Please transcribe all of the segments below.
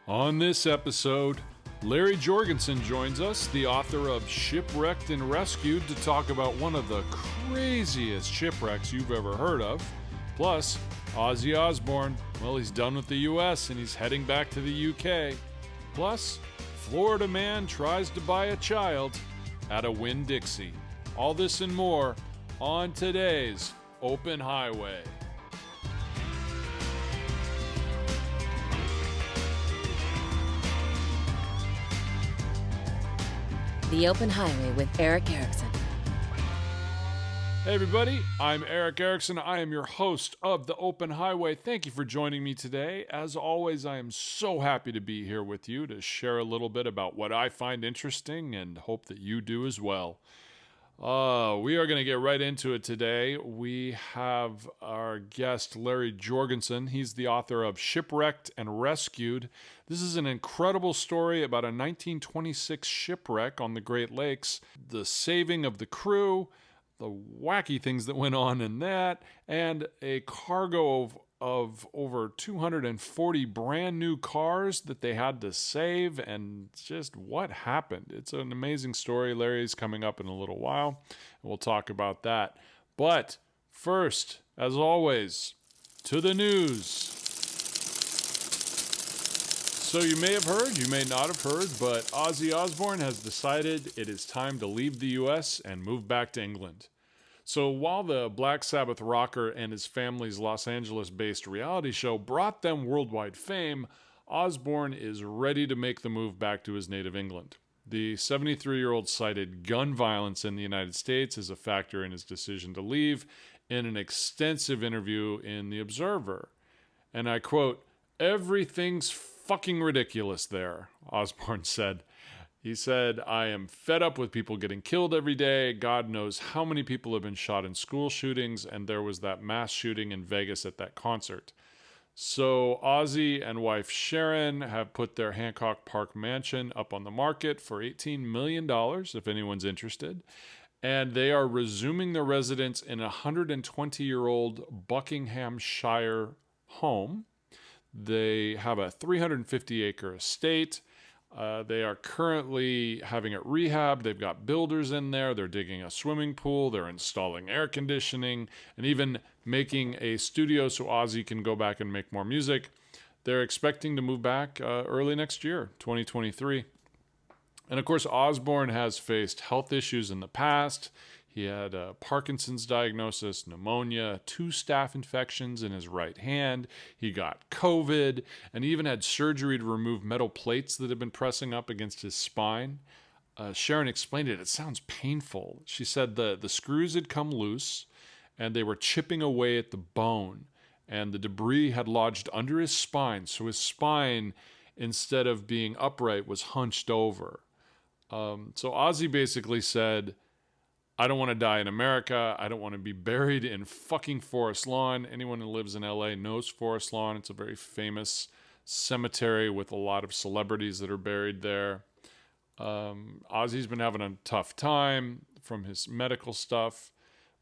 On this episode, Larry Jorgensen joins us, the author of Shipwrecked and Rescued, to talk about one of the craziest shipwrecks you've ever heard of. Plus, Ozzy Osbourne, well, he's done with the US and he's heading back to the UK. Plus, Florida man tries to buy a child at a Winn Dixie. All this and more on today's Open Highway. The Open Highway with Eric Erickson. Hey everybody, I'm Eric Erickson. I am your host of The Open Highway. Thank you for joining me today. As always, I am so happy to be here with you to share a little bit about what I find interesting and hope that you do as well. We are going to get right into it today. We have our guest, Larry Jorgensen. He's the author of Shipwrecked and Rescued. This is an incredible story about a 1926 shipwreck on the Great Lakes, the saving of the crew, the wacky things that went on in that, and a cargo of over 240 brand new cars that they had to save, and just what happened. It's an amazing story. Larry's coming up in a little while, and we'll talk about that. But first, as always, to the news. So you may have heard, you may not have heard, but Ozzy Osbourne has decided it is time to leave the US and move back to England. So while the Black Sabbath rocker and his family's Los Angeles-based reality show brought them worldwide fame, Osbourne is ready to make the move back to his native England. The 73-year-old cited gun violence in the United States as a factor in his decision to leave in an extensive interview in The Observer. And I quote, "Everything's fucking ridiculous there," Osbourne said. He said, "I am fed up with people getting killed every day. God knows how many people have been shot in school shootings, and there was that mass shooting in Vegas at that concert." So Ozzy and wife Sharon have put their Hancock Park mansion up on the market for $18 million, if anyone's interested. And they are resuming their residence in a 120-year-old Buckinghamshire home. They have a 350-acre estate. They are currently having it rehabbed. They've got builders in there. They're digging a swimming pool. They're installing air conditioning and even making a studio so Ozzy can go back and make more music. They're expecting to move back early next year, 2023. And of course, Osbourne has faced health issues in the past. He had a Parkinson's diagnosis, pneumonia, 2 staph infections in his right hand. He got COVID and even had surgery to remove metal plates that had been pressing up against his spine. Sharon explained it. It sounds painful. She said the screws had come loose and they were chipping away at the bone, and the debris had lodged under his spine. So his spine, instead of being upright, was hunched over. So Ozzy basically said, "I don't want to die in America. I don't want to be buried in fucking Forest Lawn." Anyone who lives in LA knows Forest Lawn. It's a very famous cemetery with a lot of celebrities that are buried there. Ozzy's been having a tough time from his medical stuff,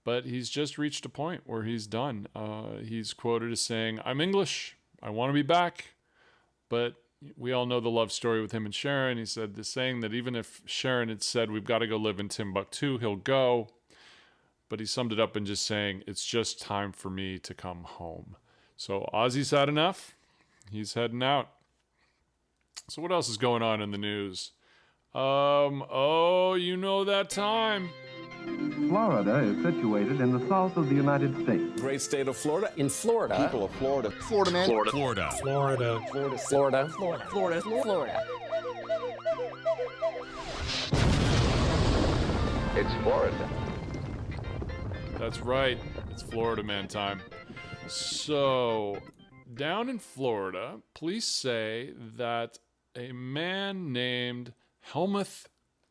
but he's just reached a point where he's done. He's quoted as saying, "I'm English. I want to be back." But we all know the love story with him and Sharon. He said the saying that even if Sharon had said, "We've got to go live in Timbuktu," he'll go. But he summed it up in just saying, "It's just time for me to come home." So Ozzy's had enough. He's heading out. So what else is going on in the news? You know that time. Florida is situated in the south of the United States. Great state of Florida. In Florida. People of Florida. Florida, man. Florida. Florida. Florida. Florida. Florida. Florida. Florida. Florida. It's Florida. That's right. It's Florida man time. So, down in Florida, police say that a man named Helmuth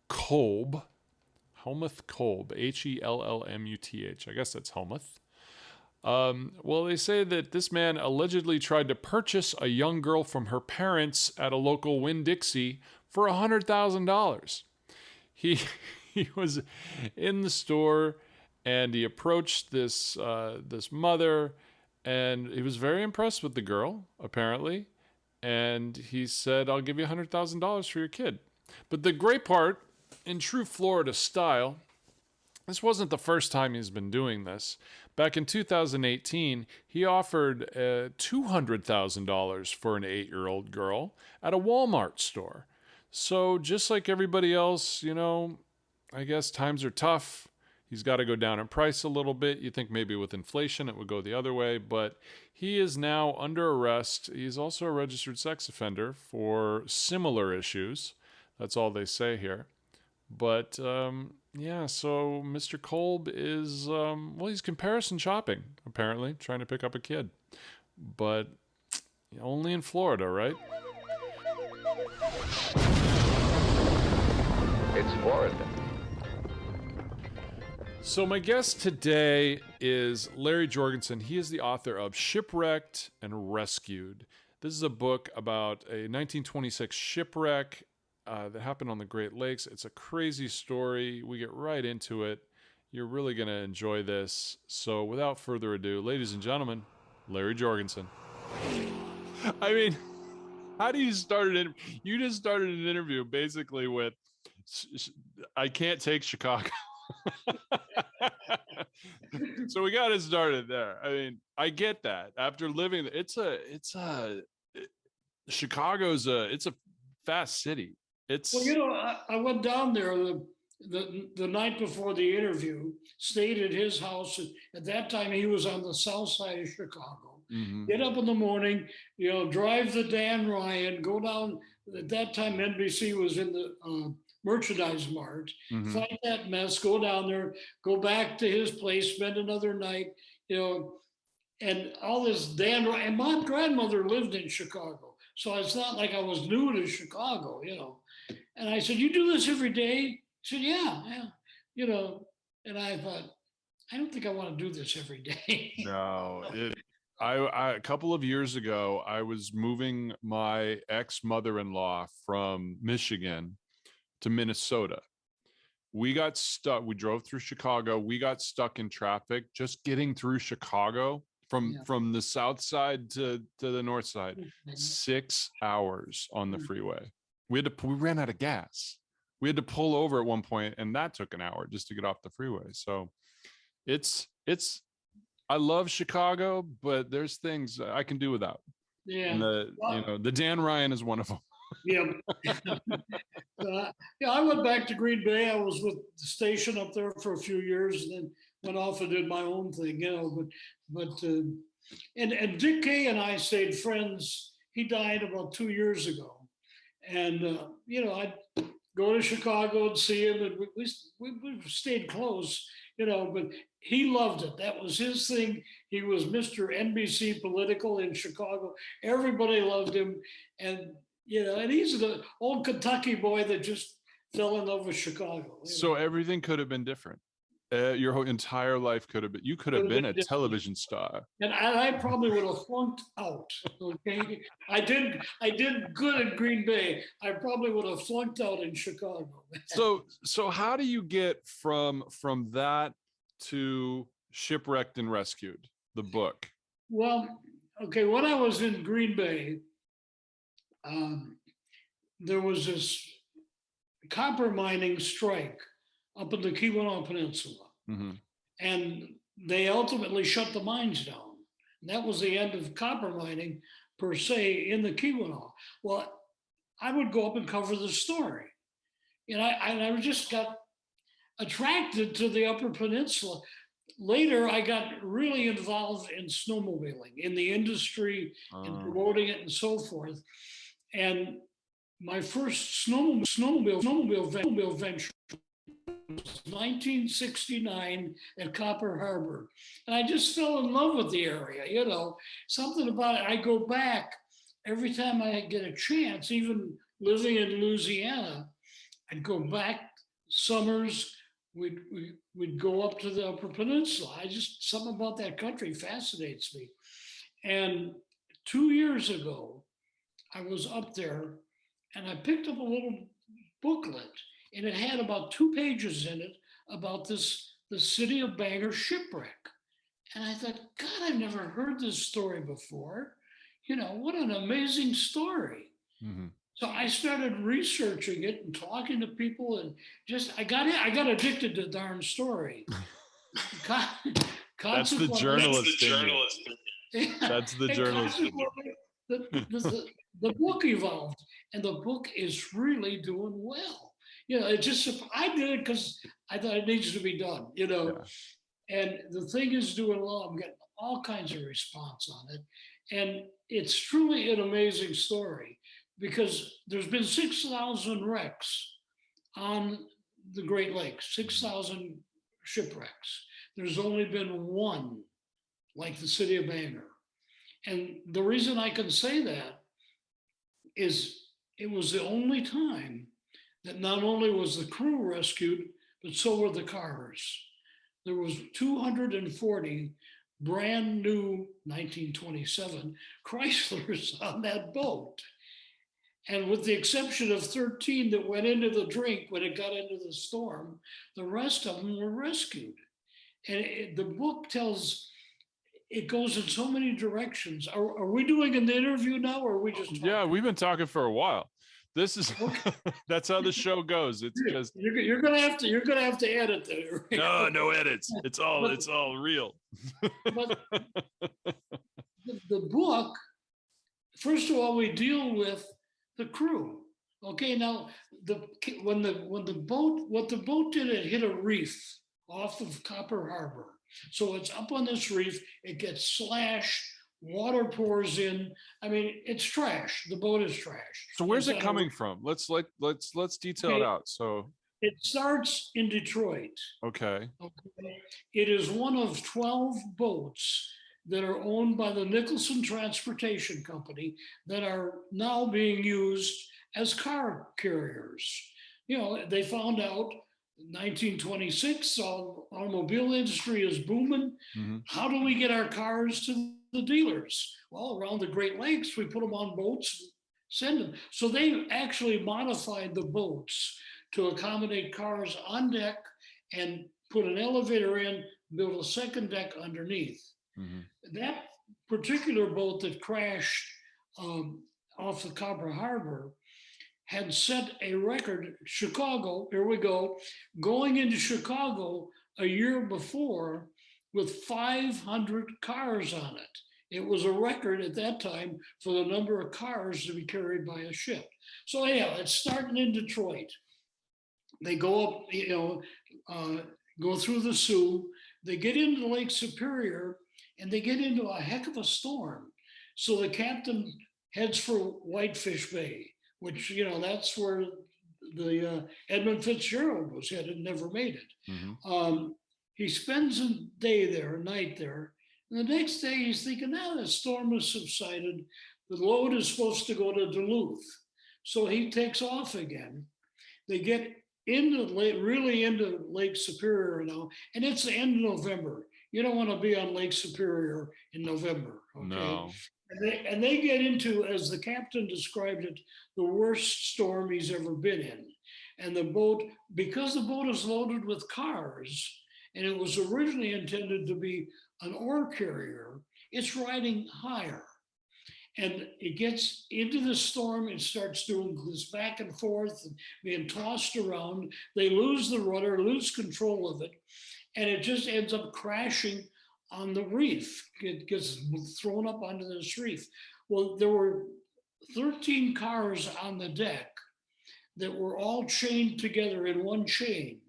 Kolb, Hellmuth, I guess that's Helmuth. They say that this man allegedly tried to purchase a young girl from her parents at a local Winn Dixie for $100,000. He was in the store and he approached this mother, and he was very impressed with the girl, apparently. And he said, I'll give you $100,000 for your kid. But the great part, in true Florida style, this wasn't the first time he's been doing this. Back in 2018, he offered $200,000 for an 8-year-old girl at a Walmart store. So just like everybody else, I guess times are tough. He's got to go down in price a little bit. You think maybe with inflation it would go the other way, but he is now under arrest. He's also a registered sex offender for similar issues. That's all they say here. But yeah, so Mr. Kolb is, he's comparison shopping, apparently, trying to pick up a kid. But only in Florida, right? It's Florida. So my guest today is Larry Jorgensen. He is the author of Shipwrecked and Rescued. This is a book about a 1926 shipwreck that happened on the Great Lakes. It's a crazy story. We get right into it. You're really going to enjoy this. So without further ado, ladies and gentlemen, Larry Jorgensen. I mean, how do you start it? You just started an interview basically with, I can't take Chicago. So we got to start it there. I mean, I get that. After living, Chicago's it's a fast city. Well, I went down there the night before the interview, stayed at his house. At that time, he was on the south side of Chicago. Mm-hmm. Get up in the morning, drive the Dan Ryan, go down. At that time, NBC was in the merchandise mart, Mm-hmm. fight that mess, go down there, go back to his place, spend another night, and all this Dan Ryan. And my grandmother lived in Chicago, so it's not like I was new to Chicago, And I said, "You do this every day?" He said, "Yeah. And I thought, I don't think I want to do this every day. No, I a couple of years ago, I was moving my ex-mother-in-law from Michigan to Minnesota. We got stuck. We drove through Chicago. We got stuck in traffic just getting through Chicago from the south side to the north side. 6 hours on the freeway. We ran out of gas. We had to pull over at one point, and that took an hour just to get off the freeway. So I love Chicago, but there's things I can do without. Yeah. And the Dan Ryan is one of them. Yeah. I went back to Green Bay. I was with the station up there for a few years, and then went off and did my own thing, and Dick Kay and I stayed friends. He died about 2 years ago. And, I'd go to Chicago and see him, and we stayed close, but he loved it. That was his thing. He was Mr. NBC political in Chicago. Everybody loved him. And, and he's the old Kentucky boy that just fell in love with Chicago. So everything could have been different. Your whole entire life could have been a television star. And I probably would have flunked out. Okay, I did good in Green Bay. I probably would have flunked out in Chicago. So how do you get from that to Shipwrecked and Rescued, the book? Well, okay, when I was in Green Bay, there was this copper mining strike up in the Keweenaw Peninsula. Mm-hmm. And they ultimately shut the mines down. And that was the end of copper mining per se in the Keweenaw. Well, I would go up and cover the story. I just got attracted to the Upper Peninsula. Later, I got really involved in snowmobiling, in the industry, and promoting it and so forth. And my first snowmobile venture was 1969 at Copper Harbor. And I just fell in love with the area, something about it. I go back every time I get a chance, even living in Louisiana, I'd go back summers, we'd go up to the Upper Peninsula. Something about that country fascinates me. And 2 years ago, I was up there and I picked up a little booklet, and it had about 2 pages in it about the city of Bangor shipwreck. And I thought, God, I've never heard this story before. What an amazing story. Mhm. So I started researching it and talking to people, and I got addicted to the darn story. That's the Consequently, journalist in you. yeah, That's the and journalist in you. consequently, the book evolved, and the book is really doing well. I did it because I thought it needs to be done. Yeah. And the thing is doing well. I'm getting all kinds of response on it, and it's truly an amazing story because there's been 6,000 wrecks on the Great Lakes, 6,000 shipwrecks. There's only been one, like the city of Bangor. And the reason I can say that is it was the only time that not only was the crew rescued, but so were the cars. There was 240 brand new 1927 Chryslers on that boat. And with the exception of 13 that went into the drink when it got into the storm, the rest of them were rescued. And the book it goes in so many directions. Are we doing an interview now, or are we just talking? Yeah, we've been talking for a while. This is that's how the show goes. It's just you're gonna have to edit that. no edits. It's all real. But the book, first of all, we deal with the crew. Okay, now when the boat did, it hit a reef off of Copper Harbor. So it's up on this reef, it gets slashed, water pours in. I mean, it's trash. The boat is trash. So where's it coming from? Let's detail it out. So it starts in Detroit. Okay. It is one of 12 boats that are owned by the Nicholson Transportation Company that are now being used as car carriers. They found out 1926, automobile industry is booming. Mm-hmm. How do we get our cars to the dealers? Well, around the Great Lakes, we put them on boats, send them. So they actually modified the boats to accommodate cars on deck and put an elevator in, build a second deck underneath. Mm-hmm. That particular boat that crashed off the Copper Harbor had set a record. Chicago, here we go, going into Chicago a year before with 500 cars on it. It was a record at that time for the number of cars to be carried by a ship. So anyhow, it's starting in Detroit. They go up, go through the Sioux, they get into Lake Superior, and they get into a heck of a storm. So the captain heads for Whitefish Bay, which, that's where the Edmund Fitzgerald was headed, never made it. Mm-hmm. He spends a night there. And the next day he's thinking, the storm has subsided. The load is supposed to go to Duluth. So he takes off again. They get really into Lake Superior now, and it's the end of November. You don't want to be on Lake Superior in November. Okay? No. And they get into, as the captain described it, the worst storm he's ever been in. And the boat, because the boat is loaded with cars, and it was originally intended to be an ore carrier, it's riding higher. And it gets into the storm and starts doing this back and forth and being tossed around. They lose the rudder, lose control of it, and it just ends up crashing on the reef. It gets thrown up onto this reef. Well, there were 13 cars on the deck that were all chained together in one chain.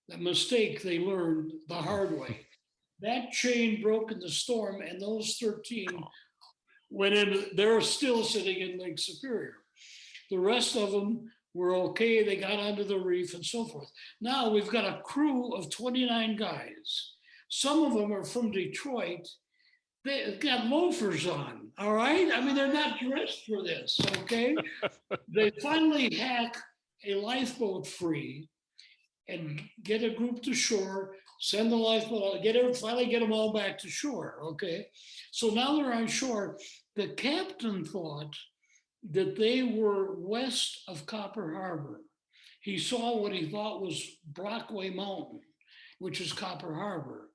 That mistake they learned the hard way. That chain broke in the storm, and those 13 went in. They're still sitting in Lake Superior. The rest of them were okay. They got onto the reef and so forth. Now we've got a crew of 29 guys. Some of them are from Detroit. They've got loafers on, all right? I mean, they're not dressed for this, okay? They finally hack a lifeboat free and get a group to shore, send the lifeboat out, finally get them all back to shore, okay? So now they're on shore. The captain thought that they were west of Copper Harbor. He saw what he thought was Brockway Mountain, which is Copper Harbor.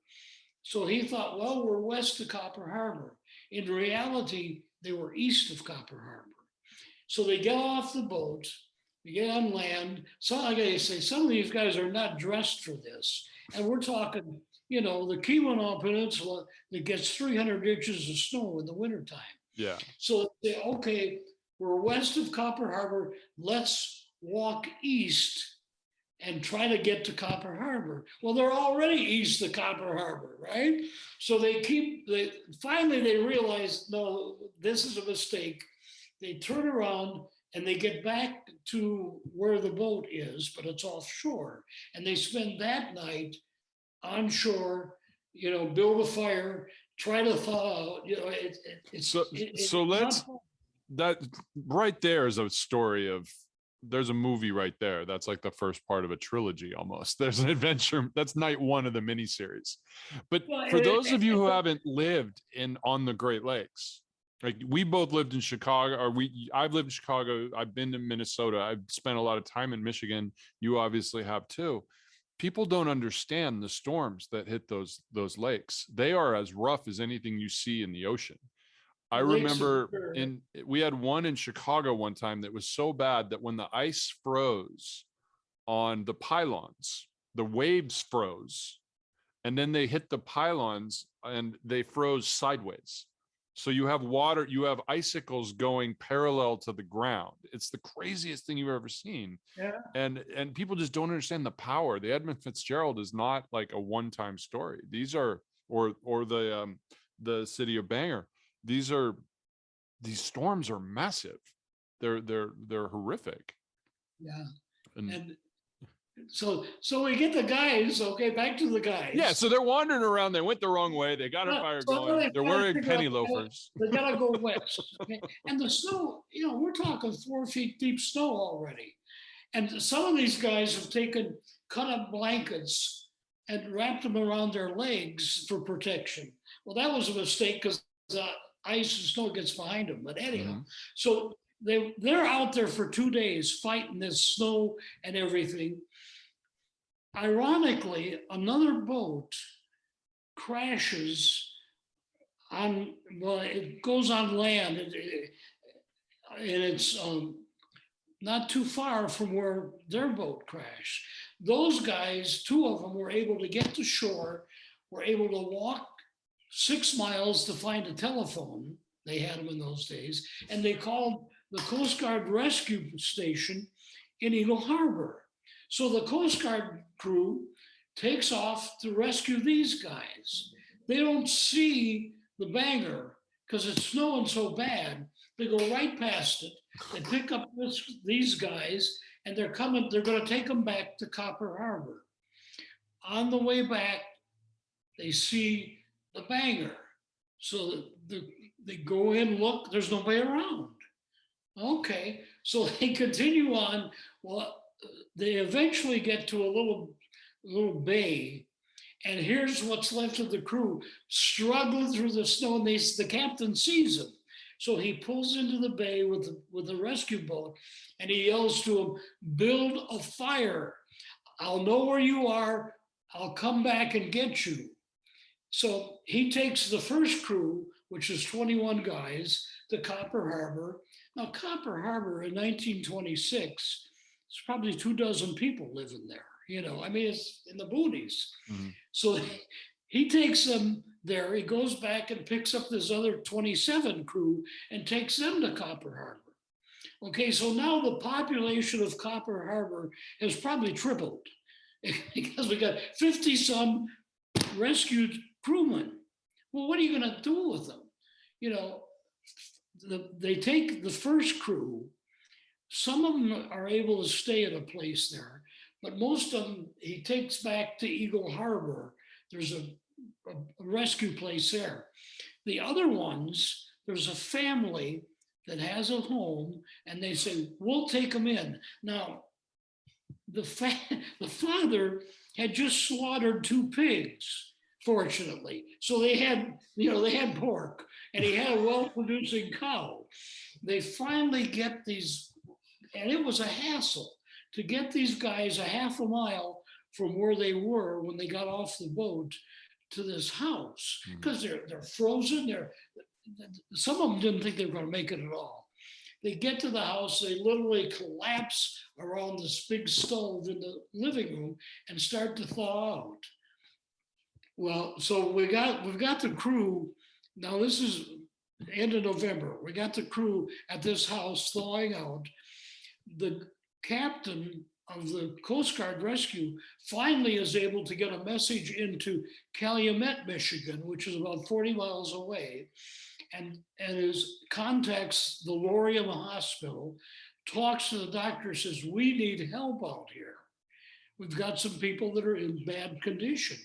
So he thought, well, we're west of Copper Harbor. In reality, They were east of Copper Harbor. So they get off the boat, they get on land. So like I say, some of these guys are not dressed for this. And we're talking, the Keweenaw Peninsula that gets 300 inches of snow in the wintertime. Yeah. So they say, okay, we're west of Copper Harbor. Let's walk east and try to get to Copper Harbor. Well, they're already east of Copper Harbor, right? So finally they realize, no, this is a mistake. They turn around and they get back to where the boat is, but it's offshore. And they spend that night on shore, build a fire, try to thaw out, that right there is a story of, there's a movie right there. That's like the first part of a trilogy almost. There's an adventure. That's night one of the miniseries. But for those of you who haven't lived on the Great Lakes, like we both lived in Chicago, I've lived in Chicago. I've been to Minnesota. I've spent a lot of time in Michigan. You obviously have too. People don't understand the storms that hit those lakes. They are as rough as anything you see in the ocean. I remember we had one in Chicago one time that was so bad that when the ice froze on the pylons, the waves froze, and then they hit the pylons and they froze sideways. So you have water, you have icicles going parallel to the ground. It's the craziest thing you've ever seen. Yeah. And people just don't understand the power. The Edmund Fitzgerald is not like a one-time story. These are, or the city of Bangor. These storms are massive. They're horrific. Yeah. And so we get the guys, okay, back to the guys. Yeah, so they're wandering around. They went the wrong way. They got a fire going. They're wearing penny loafers. They gotta go west. Okay? And the snow, we're talking 4 feet deep snow already. And some of these guys have cut up blankets and wrapped them around their legs for protection. Well, that was a mistake because ice and snow gets behind them. But anyhow, so they're out there for 2 days fighting this snow and everything. Ironically, another boat crashes it goes on land, and it's not too far from where their boat crashed. Those guys, 2 of them were able to get to shore, were able to walk 6 miles to find a telephone. They had them in those days, and they called the Coast Guard rescue station in Eagle Harbor. So the Coast Guard crew takes off to rescue these guys. They don't see the Bangor because it's snowing so bad. They go right past it. They pick up these guys, and they're going to take them back to Copper Harbor. On the way back, they see the Bangor. So they go in, look, there's nobody around. Okay, so they continue on. Well, they eventually get to a little bay, and here's what's left of the crew struggling through the snow, and the captain sees them. So he pulls into the bay with the rescue boat, and he yells to them, "Build a fire. I'll know where you are. I'll come back and get you." So he takes the first crew, which is 21 guys, to Copper Harbor. Now, Copper Harbor in 1926, it's probably 24 people living there. It's in the boonies. Mm-hmm. So he takes them there. He goes back and picks up this other 27 crew and takes them to Copper Harbor. Okay, so now the population of Copper Harbor has probably tripled because we got 50-some rescued crewmen. Well, what are you going to do with them? They take the first crew. Some of them are able to stay at a place there, but most of them he takes back to Eagle Harbor. There's a rescue place there. The other ones, there's a family that has a home, and they say, "We'll take them in." Now, the father had just slaughtered 2 pigs, fortunately. So they had pork, and he had a well-producing cow. They finally get these, and it was a hassle to get these guys a half a mile from where they were when they got off the boat to this house, because they're frozen. some of them didn't think they were going to make it at all. They get to the house, they literally collapse around this big stove in the living room and start to thaw out. Well, so we've got the crew. Now this is end of November. We got the crew at this house thawing out. The captain of the Coast Guard rescue finally is able to get a message into Calumet, Michigan, which is about 40 miles away, and contacts the Laurium Hospital, talks to the doctor, says, we need help out here. We've got some people that are in bad condition.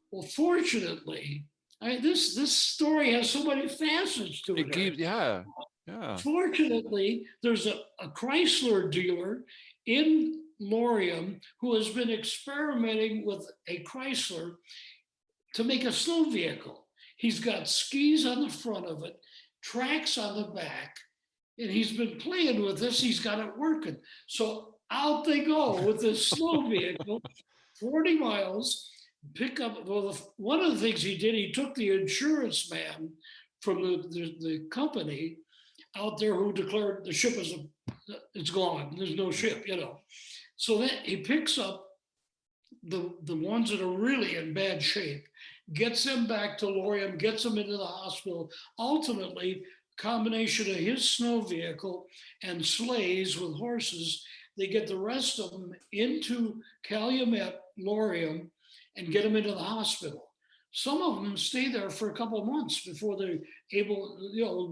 Well, fortunately, this story has so many facets to it. Yeah. Fortunately, there's a Chrysler dealer in Laurium who has been experimenting with a Chrysler to make a snow vehicle. He's got skis on the front of it, tracks on the back, and he's been playing with this. He's got it working. So out they go with this snow vehicle, 40 miles, pick up. Well, one of the things he did, he took the insurance man from the company out there who declared the ship it's gone. There's no ship, So then he picks up the ones that are really in bad shape, gets them back to Laurium, gets them into the hospital. Ultimately, combination of his snow vehicle and sleighs with horses, they get the rest of them into Calumet, Laurium, and get them into the hospital. Some of them stay there for a couple of months before they're able,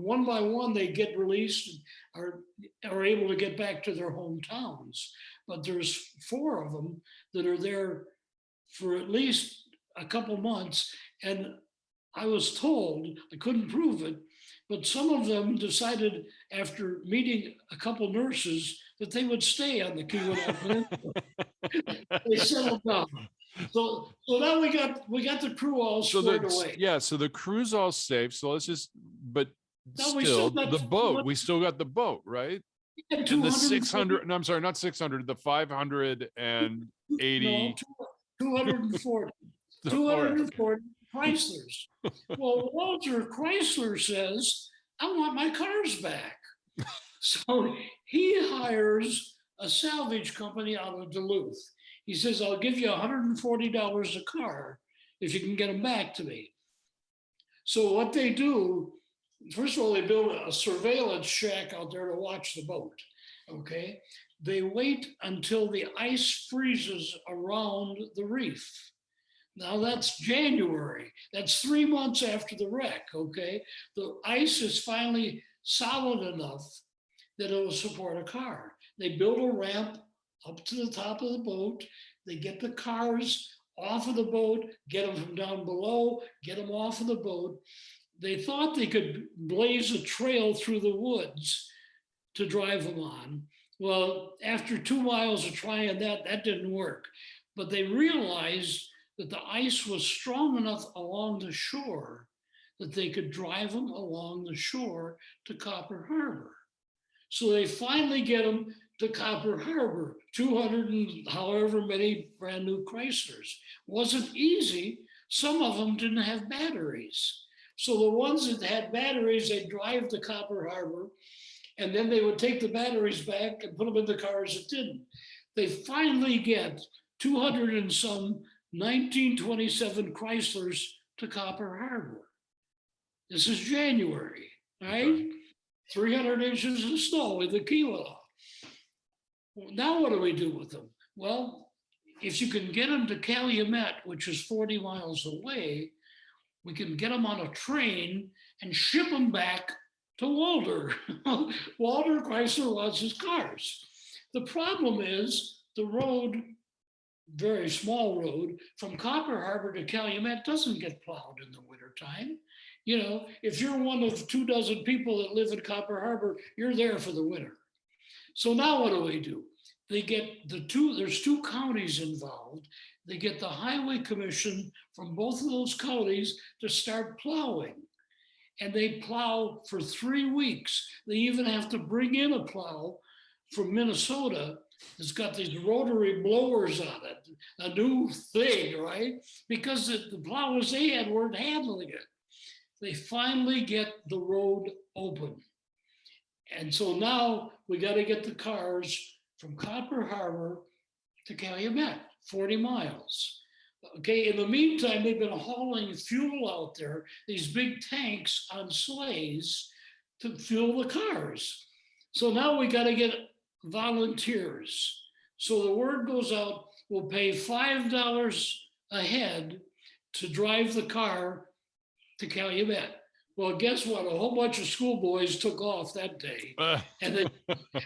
one by one, they get released or are able to get back to their hometowns. But there's 4 of them that are there for at least a couple of months. And I was told, I couldn't prove it, but some of them decided after meeting a couple nurses that they would stay on the Keweenaw Peninsula. They settled down. So now we got the crew all squared away. Yeah, so the crew's all safe. So let's just, but No, still the boat, we still got the boat, right? And the 600, no, I'm sorry, not 600, the 580. No, 240. 240 Chryslers. Well, Walter Chrysler says, I want my cars back. So he hires a salvage company out of Duluth. He says, I'll give you $140 a car if you can get them back to me. So what they do, first of all, they build a surveillance shack out there to watch the boat, okay? They wait until the ice freezes around the reef. Now that's January. That's 3 months after the wreck, okay? The ice is finally solid enough that it will support a car. They build a ramp up to the top of the boat. They get the cars off of the boat, get them from down below, get them off of the boat. They thought they could blaze a trail through the woods to drive them on. Well, after 2 miles of trying that didn't work. But they realized that the ice was strong enough along the shore that they could drive them along the shore to Copper Harbor. So they finally get them to Copper Harbor, 200 and however many brand new Chryslers. Wasn't easy. Some of them didn't have batteries. So the ones that had batteries, they'd drive to Copper Harbor, and then they would take the batteries back and put them in the cars that didn't. They finally get 200 and some 1927 Chryslers to Copper Harbor. This is January, right? 300 inches of snow in the Keweenaw. Now what do we do with them? Well, if you can get them to Calumet, which is 40 miles away, we can get them on a train and ship them back to Walter. Walter Chrysler wants his cars. The problem is the road, very small road, from Copper Harbor to Calumet doesn't get plowed in the wintertime. If you're one of 24 people that live in Copper Harbor, you're there for the winter. So now what do? They get there's 2 counties involved. They get the Highway Commission from both of those counties to start plowing. And they plow for 3 weeks. They even have to bring in a plow from Minnesota. It's got these rotary blowers on it, a new thing, right? Because the plows they had weren't handling it. they finally get the road open. And so now we got to get the cars from Copper Harbor to Calumet, 40 miles. Okay, in the meantime, they've been hauling fuel out there, these big tanks on sleighs to fuel the cars. So now we got to get volunteers. So the word goes out, we'll pay $5 a head to drive the car to Calumet. Well, guess what? A whole bunch of schoolboys took off that day. And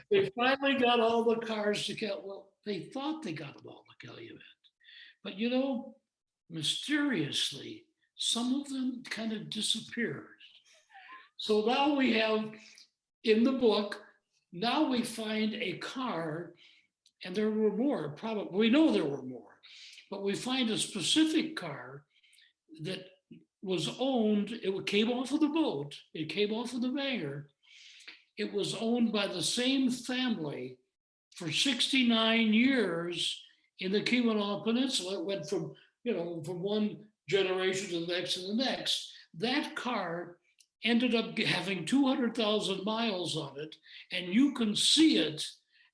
they finally got all the cars to Calumet. Well, they thought they got them all to Calumet. But you know, mysteriously, some of them kind of disappeared. So now we have in the book, now we find a car, and there were more, probably, we know there were more, but we find a specific car that was owned, it came off of the boat, it came off of the Bangor. It was owned by the same family for 69 years in the Keweenaw Peninsula. It went from, from one generation to the next and the next. That car ended up having 200,000 miles on it, and you can see it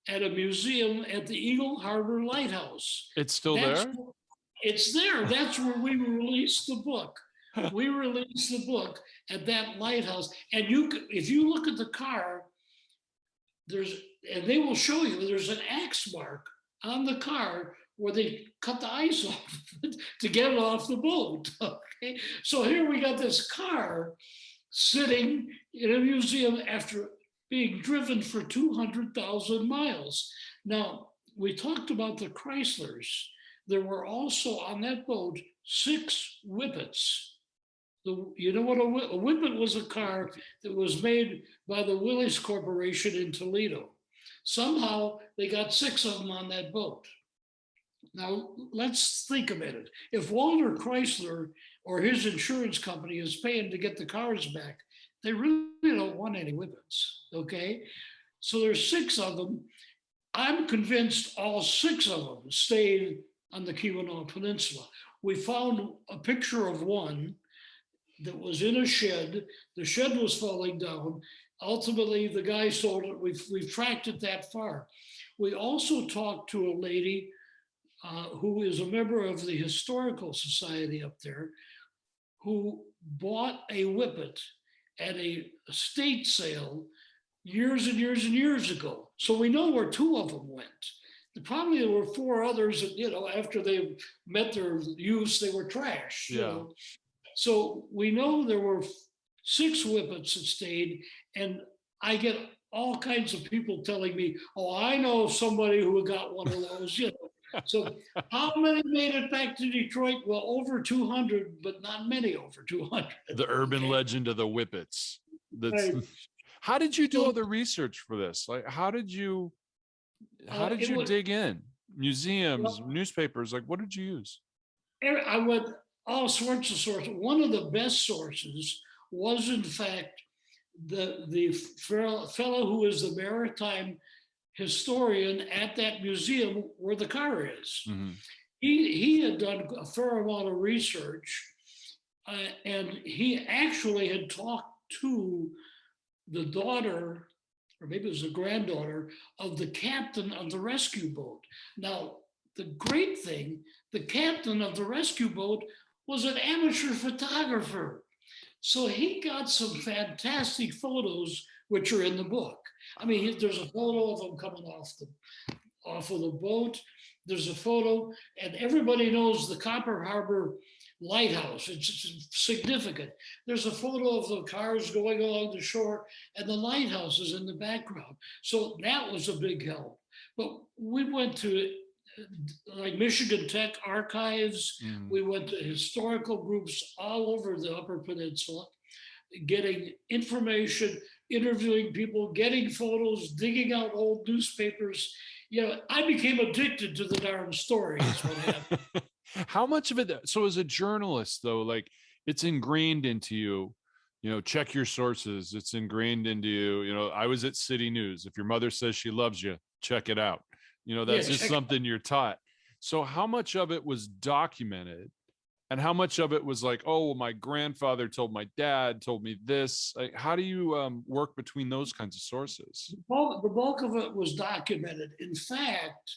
at a museum at the Eagle Harbor Lighthouse. It's still there? It's there. That's where we released the book. We released the book at that lighthouse. And if you look at the car, and they will show you, there's an axe mark on the car where they cut the ice off to get it off the boat. Okay, so here we got this car sitting in a museum after being driven for 200,000 miles. Now, we talked about the Chryslers. There were also on that boat 6 Whippets. You know what a Whippet was? A car that was made by the Willis Corporation in Toledo. Somehow they got 6 of them on that boat. Now let's think a minute. If Walter Chrysler or his insurance company is paying to get the cars back, they really don't want any Whippets, okay? So there's 6 of them. I'm convinced all 6 of them stayed on the Keweenaw Peninsula. We found a picture of one that was in a shed. The shed was falling down. Ultimately, the guy sold it. We've tracked it that far. We also talked to a lady who is a member of the Historical Society up there, who bought a Whippet at a estate sale years and years and years ago. So we know where 2 of them went. Probably there were 4 others that, after they met their use, they were trashed. Yeah. So we know there were 6 Whippets that stayed, and I get all kinds of people telling me, "Oh, I know somebody who got one of those." So how many made it back to Detroit? Well, over 200, but not many over 200. The urban legend of the Whippets. Right. How did you do all the research for this? Like, how did you dig in? Museums, newspapers, like what did you use? I went all sorts of sources. One of the best sources was, in fact, the fellow who is the maritime historian at that museum where the car is. Mm-hmm. He had done a fair amount of research, and he actually had talked to the daughter, or maybe it was the granddaughter, of the captain of the rescue boat. Now, the great thing, the captain of the rescue boat was an amateur photographer. So he got some fantastic photos, which are in the book. I mean, there's a photo of him coming off of the boat. There's a photo, and everybody knows the Copper Harbor lighthouse. It's significant. There's a photo of the cars going along the shore, and the lighthouse is in the background. So that was a big help. But we went to like Michigan Tech archives. We went to historical groups all over the Upper Peninsula, getting information, interviewing people, getting photos, digging out old newspapers. I became addicted to the darn story. Is what happened. How much of it? So as a journalist, though, like it's ingrained into you, check your sources. It's ingrained into you. I was at City News. If your mother says she loves you, check it out. That's just something you're taught. So how much of it was documented And how much of it was like, oh, well, my grandfather told my dad, told me this? Like, how do you work between those kinds of sources? The bulk of it was documented. In fact,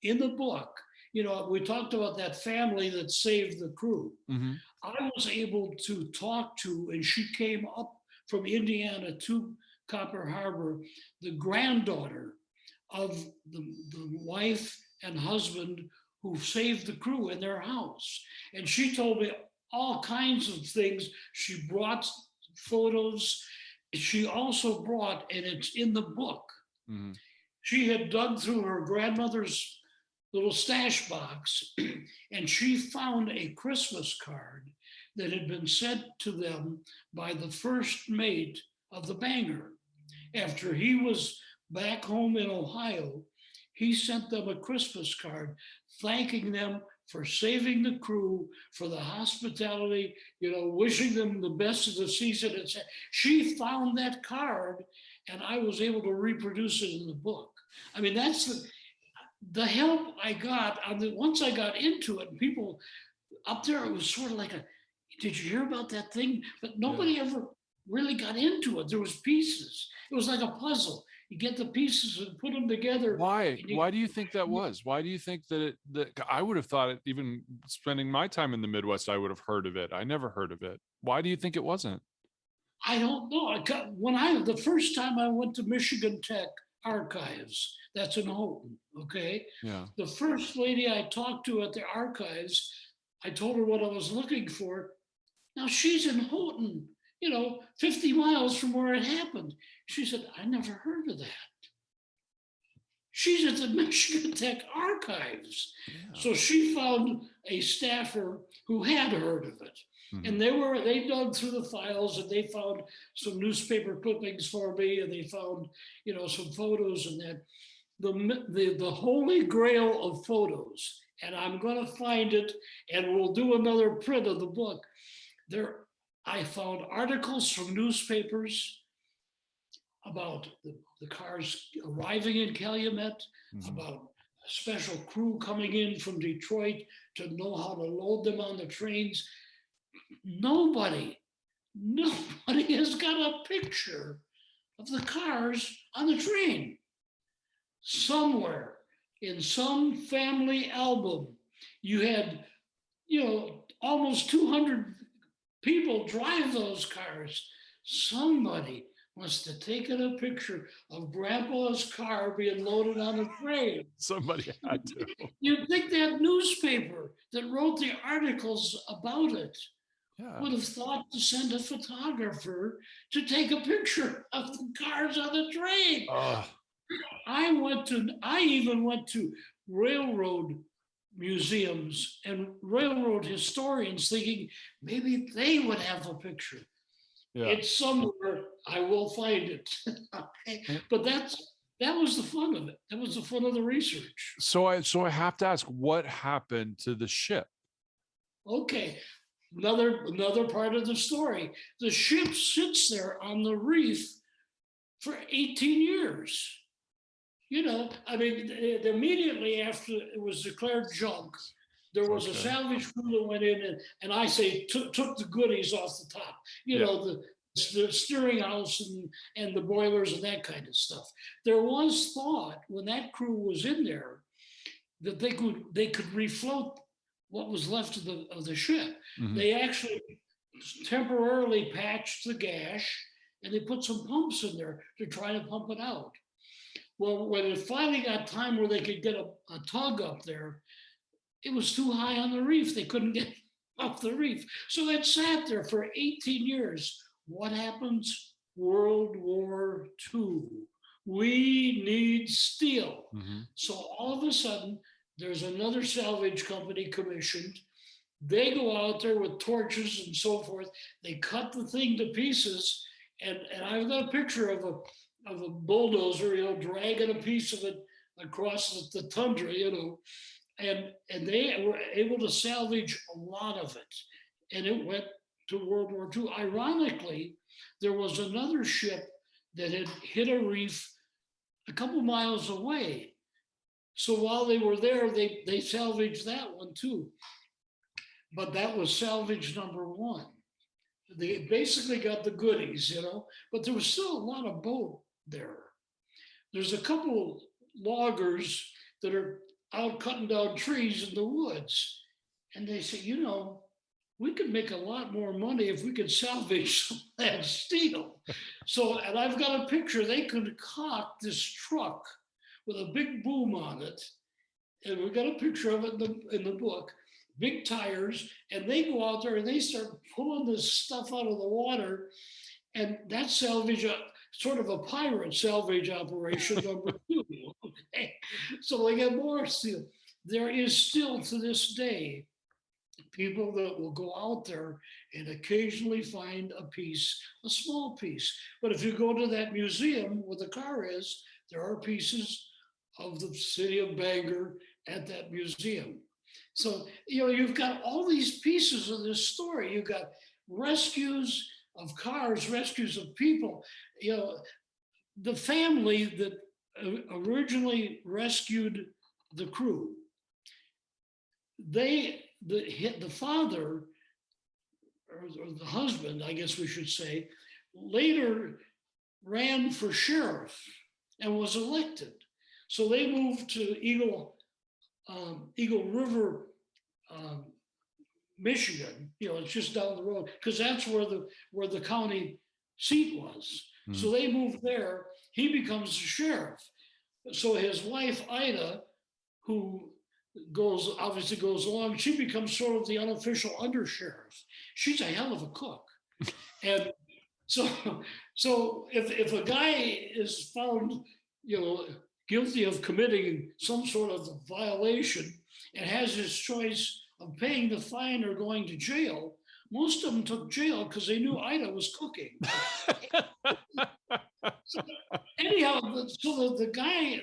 in the book, we talked about that family that saved the crew. Mm-hmm. I was able to talk to, and she came up from Indiana to Copper Harbor, the granddaughter of the wife and husband who saved the crew in their house. And she told me all kinds of things. She brought photos. She also brought, and it's in the book, Mm-hmm. she had dug through her grandmother's little stash box and she found a Christmas card that had been sent to them by the first mate of the Bangor. After he was back home in Ohio, he sent them a Christmas card thanking them for saving the crew, for the hospitality, wishing them the best of the season. She found that card and I was able to reproduce it in the book. I mean, that's the help I got once I got into it, and people up there, it was sort of like did you hear about that thing? But nobody ever really got into it. There was pieces. It was like a puzzle. You get the pieces and put them together. Why? Why do you think that was? Why do you think that I would have thought it, even spending my time in the Midwest, I would have heard of it. I never heard of it. Why do you think it wasn't? I don't know. The first time I went to Michigan Tech Archives, that's in Houghton, okay? Yeah. The first lady I talked to at the archives, I told her what I was looking for. Now she's in Houghton, 50 miles from where it happened. She said, I never heard of that. She's at the Michigan Tech Archives. Yeah. So she found a staffer who had heard of it. Mm-hmm. And they dug through the files and they found some newspaper clippings for me, and they found, some photos and that. The holy grail of photos, and I'm going to find it, and we'll do another print of the book. I found articles from newspapers about the cars arriving in Calumet, mm-hmm. about a special crew coming in from Detroit to know how to load them on the trains. Nobody has got a picture of the cars on the train. Somewhere in some family album, you had, almost 200 people drive those cars. Somebody must have taken a picture of Grandpa's car being loaded on a train. Somebody had to. You'd think that newspaper that wrote the articles about it would have thought to send a photographer to take a picture of the cars on the train. I even went to railroad museums and railroad historians thinking maybe they would have a picture. Yeah. It's somewhere. I will find it. Okay. But that was the fun of it. That was the fun of the research. So I have to ask, what happened to the ship? Okay. Another part of the story. The ship sits there on the reef for 18 years. Immediately after it was declared junk, there was a salvage crew that went in and I say took the goodies off the top. The steering house and the boilers and that kind of stuff. There was thought when that crew was in there that they could refloat what was left of the ship. Mm-hmm. They actually temporarily patched the gash and they put some pumps in there to try to pump it out. Well, when it finally got time where they could get a tug up there, it was too high on the reef. They couldn't get off the reef. So it sat there for 18 years. What happens? World War II. We need steel. Mm-hmm. So all of a sudden, there's another salvage company commissioned. They go out there with torches and so forth. They cut the thing to pieces. And I've got a picture of a bulldozer, dragging a piece of it across the tundra, and they were able to salvage a lot of it. And it went to World War II. Ironically, there was another ship that had hit a reef a couple miles away. So while they were there, they salvaged that one too. but that was salvage number one. They basically got the goodies, but there was still a lot of boat there. There's a couple loggers that are out cutting down trees in the woods. And they say, we could make a lot more money if we could salvage some of that steel. So, and I've got a picture, they concoct this truck with a big boom on it. And we got a picture of it in the book, big tires, and they go out there and they start pulling this stuff out of the water. And that's salvage, sort of a pirate salvage operation number two. Okay? So they get more steel. There is still to this day people that will go out there and occasionally find a small piece. But if you go to that museum where the car is, there are pieces of the city of Bangor at that museum. So, you've got all these pieces of this story. You've got rescues of cars, rescues of people. The family that originally rescued the crew, the father, or the husband, I guess we should say, later ran for sheriff and was elected. So they moved to Eagle River, Michigan. It's just down the road, because that's where the county seat was. So they moved there. He becomes the sheriff. So his wife Ida, who obviously goes along, she becomes sort of the unofficial undersheriff. She's a hell of a cook. And so if a guy is found, guilty of committing some sort of violation and has his choice of paying the fine or going to jail, most of them took jail because they knew Ida was cooking. So anyhow, the guy,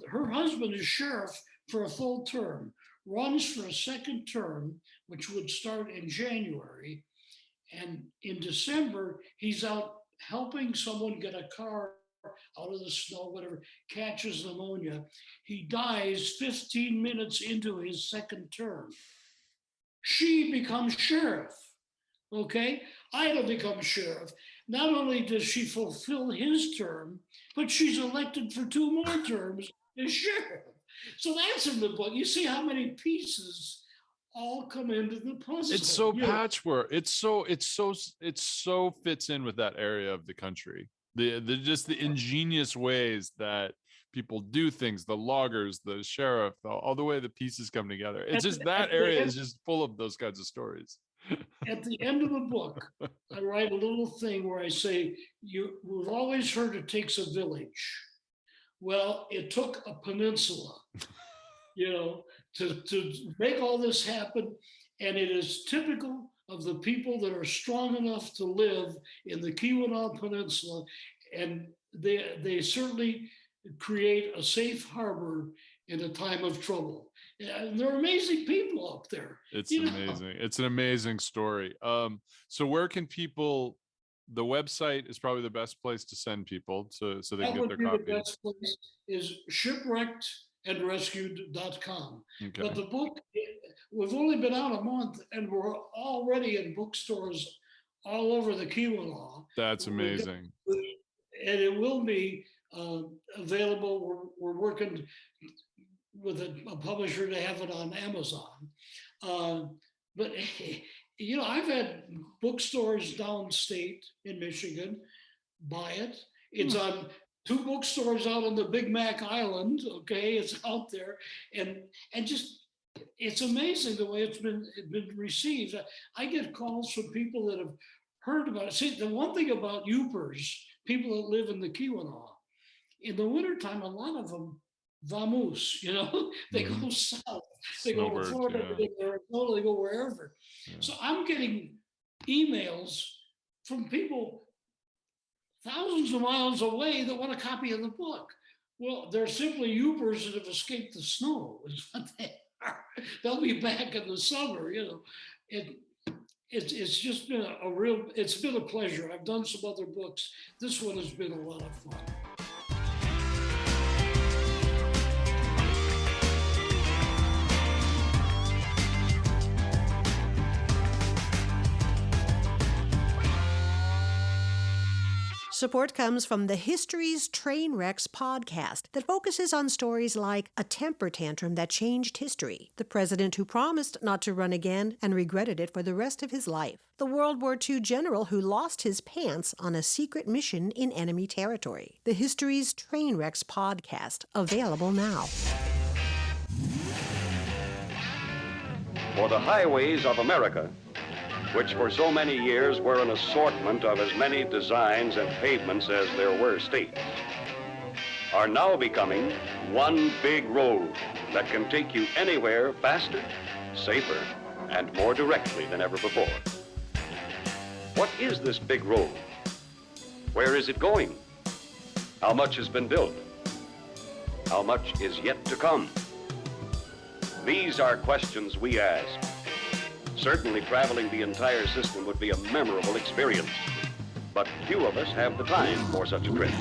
her husband is sheriff for a full term, runs for a second term, which would start in January. And in December, he's out helping someone get a car out of the snow, whatever, catches pneumonia. He dies 15 minutes into his second term. She becomes sheriff, okay? Ida becomes sheriff. Not only does she fulfill his term, but she's elected for 2 more terms as sheriff. So that's in the book. You see how many pieces all come into the puzzle. It's so patchwork. It's so fits in with that area of the country. The ingenious ways that people do things, the loggers, the sheriff, all the way the pieces come together. It's just that area is just full of those kinds of stories. At the end of the book, I write a little thing where I say, we've always heard it takes a village. Well, it took a peninsula, to make all this happen. And it is typical of the people that are strong enough to live in the Keweenaw Peninsula. And they certainly create a safe harbor in a time of trouble. And they're amazing people up there. It's amazing. It's an amazing story. So where can people, the website is probably the best place to send people so they can get their copies. The best place is shipwreckedandrescued.com. Okay. But the book, we've only been out a month and we're already in bookstores all over the Keweenaw. That's amazing. And it will be available. We're working with a publisher to have it on Amazon. But I've had bookstores downstate in Michigan buy it. It's on 2 bookstores out on the Big Mac Island. Okay, it's out there, and just it's amazing the way it's been received. I get calls from people that have heard about it. See, the one thing about Yoopers, people that live in the Keweenaw, in the wintertime, a lot of them vamoose, they go south, they go to Florida, they go to Arizona, they go wherever. Yeah. So I'm getting emails from people thousands of miles away that want a copy of the book. Well, they're simply Yoopers that have escaped the snow, is what they are. They'll be back in the summer, It's just been it's been a pleasure. I've done some other books. This one has been a lot of fun. Support comes from the History's Trainwrecks podcast that focuses on stories like a temper tantrum that changed history, the president who promised not to run again and regretted it for the rest of his life, the World War II general who lost his pants on a secret mission in enemy territory. The History's Trainwrecks podcast, available now. For the highways of America, which for so many years were an assortment of as many designs and pavements as there were states, are now becoming one big road that can take you anywhere faster, safer, and more directly than ever before. What is this big road? Where is it going? How much has been built? How much is yet to come? These are questions we ask. Certainly traveling the entire system would be a memorable experience, but few of us have the time for such a trip.